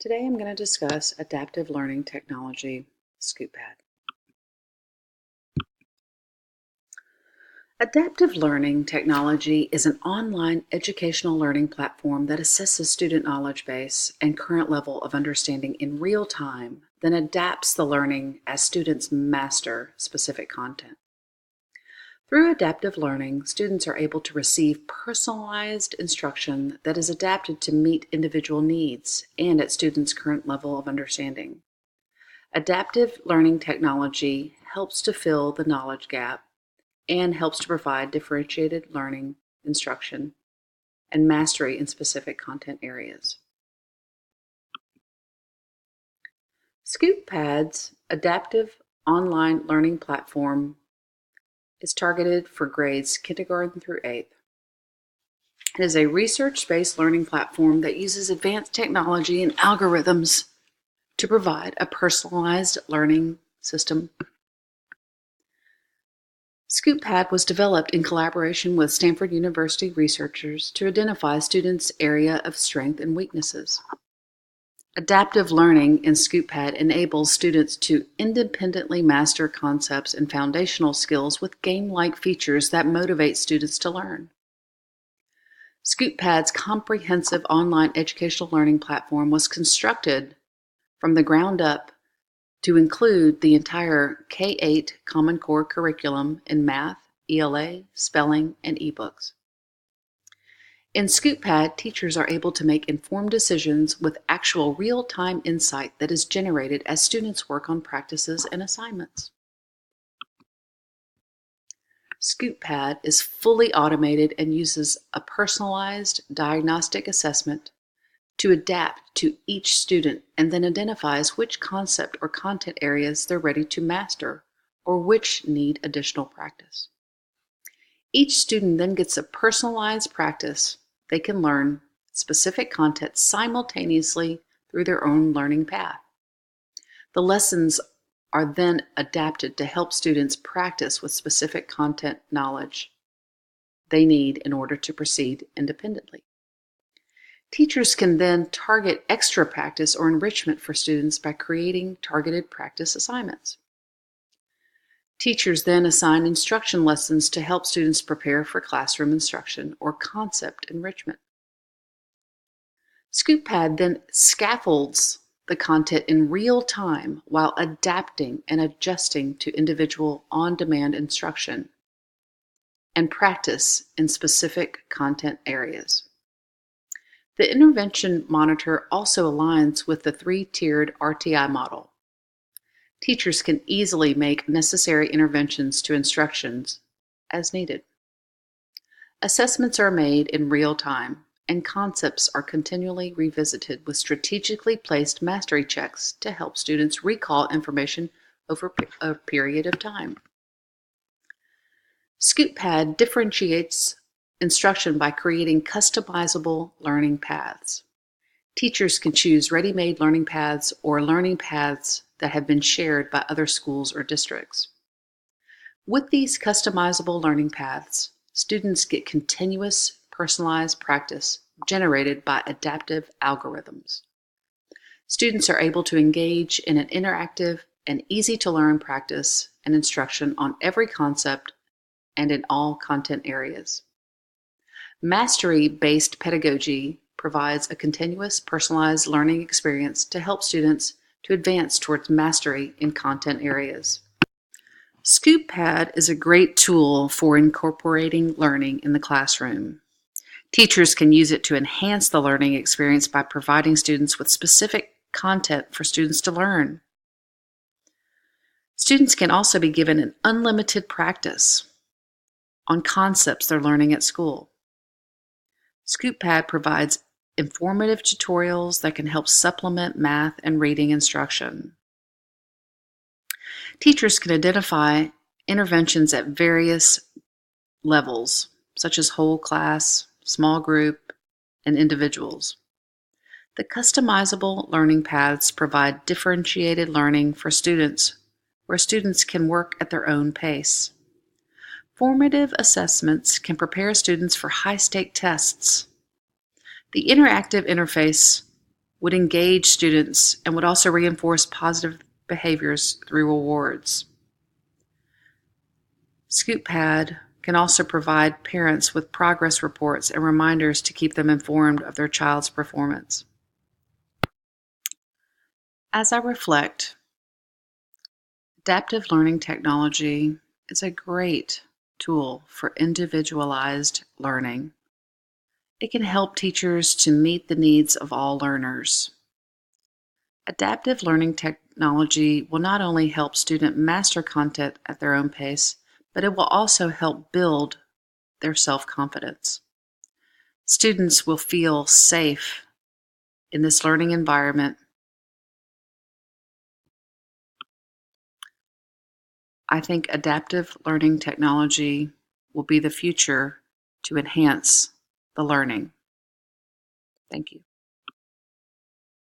Today I'm going to discuss adaptive learning technology, ScoopPad. Adaptive learning technology is an online educational learning platform that assesses student knowledge base and current level of understanding in real time, then adapts the learning as students master specific content. Through adaptive learning, students are able to receive personalized instruction that is adapted to meet individual needs and at students' current level of understanding. Adaptive learning technology helps to fill the knowledge gap and helps to provide differentiated learning, instruction, and mastery in specific content areas. ScoopPad's adaptive online learning platform is targeted for grades kindergarten through 8th. It is a research-based learning platform that uses advanced technology and algorithms to provide a personalized learning system. ScoopPad was developed in collaboration with Stanford University researchers to identify students' area of strength and weaknesses. Adaptive learning in ScoopPad enables students to independently master concepts and foundational skills with game-like features that motivate students to learn. ScoopPad's comprehensive online educational learning platform was constructed from the ground up to include the entire K-8 Common Core curriculum in math, ELA, spelling, and ebooks. In ScoopPad, teachers are able to make informed decisions with actual real-time insight that is generated as students work on practices and assignments. ScoopPad is fully automated and uses a personalized diagnostic assessment to adapt to each student and then identifies which concept or content areas they're ready to master or which need additional practice. Each student then gets a personalized practice. They can learn specific content simultaneously through their own learning path. The lessons are then adapted to help students practice with specific content knowledge they need in order to proceed independently. Teachers can then target extra practice or enrichment for students by creating targeted practice assignments. Teachers then assign instruction lessons to help students prepare for classroom instruction or concept enrichment. ScoopPad then scaffolds the content in real time while adapting and adjusting to individual on-demand instruction and practice in specific content areas. The intervention monitor also aligns with the 3-tiered RTI model. Teachers can easily make necessary interventions to instructions as needed. Assessments are made in real time, and concepts are continually revisited with strategically placed mastery checks to help students recall information over a period of time. ScoopPad differentiates instruction by creating customizable learning paths. Teachers can choose ready-made learning paths or learning paths that have been shared by other schools or districts. With these customizable learning paths, students get continuous, personalized practice generated by adaptive algorithms. Students are able to engage in an interactive and easy-to-learn practice and instruction on every concept and in all content areas. Mastery-based pedagogy provides a continuous, personalized learning experience to help students to advance towards mastery in content areas. ScoopPad is a great tool for incorporating learning in the classroom. Teachers can use it to enhance the learning experience by providing students with specific content for students to learn. Students can also be given an unlimited practice on concepts they're learning at school. ScoopPad provides informative tutorials that can help supplement math and reading instruction. Teachers can identify interventions at various levels, such as whole class, small group, and individuals. The customizable learning paths provide differentiated learning for students, where students can work at their own pace. Formative assessments can prepare students for high-stake tests. The interactive interface would engage students and would also reinforce positive behaviors through rewards. ScoopPad can also provide parents with progress reports and reminders to keep them informed of their child's performance. As I reflect, adaptive learning technology is a great tool for individualized learning. It can help teachers to meet the needs of all learners. Adaptive learning technology will not only help students master content at their own pace, but it will also help build their self-confidence. Students will feel safe in this learning environment. I think adaptive learning technology will be the future to enhance the learning. Thank you.